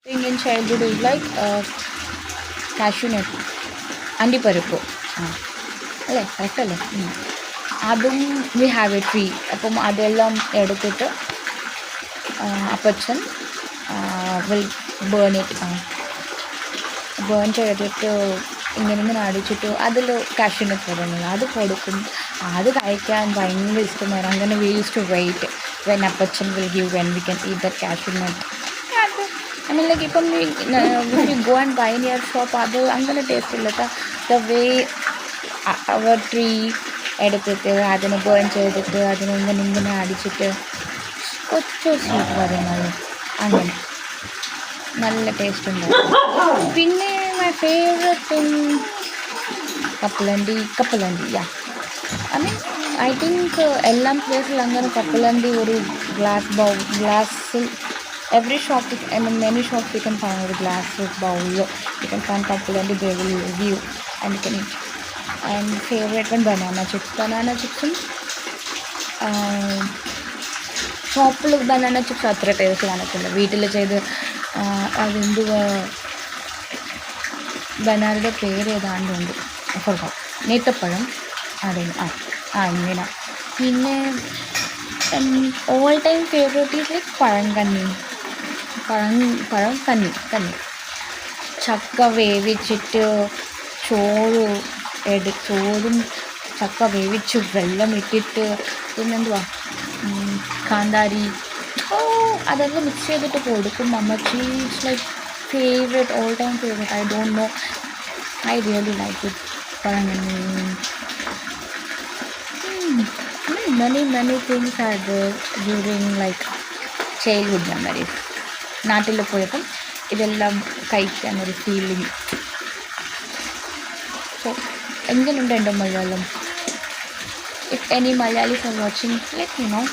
thing in childhood is like cashew nut, അണ്ടിപ്പരിപ്പ് അല്ലേ correct അല്ലേ അതും വി ഹാവ് എ ട്രീ. അപ്പം അതെല്ലാം എടുത്തിട്ട് അപ്പച്ചൻ വിൽ ബേൺ ചെയ്തിട്ട് ഇങ്ങനെ അടിച്ചിട്ട് അതിൽ കാഷ്യൂനട്ട് പറയുന്നത് അത് കൊടുക്കും. അത് കഴിക്കാൻ ഭയങ്കര ഇഷ്ടമായിരുന്നു. അങ്ങനെ we use to wait when Appachan will give when we can eat the cashew nut. അത് ഐ മീൻ ലൈക്ക് ഇപ്പം you go and buy in your shop അത് അങ്ങനെ ടേസ്റ്റ് ഇല്ല. ദ വേ അവർ ട്രീ എടുത്തിട്ട് അതിനെ ബേൺ ചെയ്തിട്ട് അതിനെ ഇങ്ങനെ അടിച്ചിട്ട് ഒറ്റ സ്വീറ്റ് പറയുന്നത് അങ്ങനെ നല്ല ടേസ്റ്റ് ഉണ്ടാവും. പിന്നെ മൈ ഫേവറേറ്റ് തിങ് കപ്പലണ്ടി യാ ഐ മീൻ ഐ തിങ്ക് എല്ലാ പ്ലേസിലും അങ്ങനെ കപ്പലണ്ടി ഒരു ഗ്ലാസ്സിൽ every shop, I mean many shops you can find a glass with bowl, you can find കപ്പലണ്ടി they will give you and you can eat. And favorite one banana chips ഷോപ്പിൽ banana chips അത്ര taste കാണത്തില്ല. വീട്ടിൽ ചെയ്ത് അതെന്തുവാ ബനാനയുടെ പേര് ഏതാണ്ടുണ്ട് forgot, നേത്തപ്പഴം അതെ ഇങ്ങനെ. പിന്നെ all time favourite is like കന്നി ചക്ക വേവിച്ചിട്ട് ചോറും ചക്ക വേവിച്ച് വെള്ളം ഇട്ടിട്ട് പിന്നെന്തുവാ കാന്താരി അതെല്ലാം മിക്സ് ചെയ്തിട്ട് കൊടുക്കും അമ്മച്ചി. It's like favourite, all time favourite. I don't know, I really like it. പഴങ്കഞ്ഞി. many things are there during like childhood memories. നാട്ടിൽ പോയപ്പം ഇതെല്ലാം കഴിക്കാനൊരു ഫീലിംഗ്. സോ എങ്ങനെയുണ്ട് എൻ്റെ Malayalam? If any Malayalis are watching, let me know.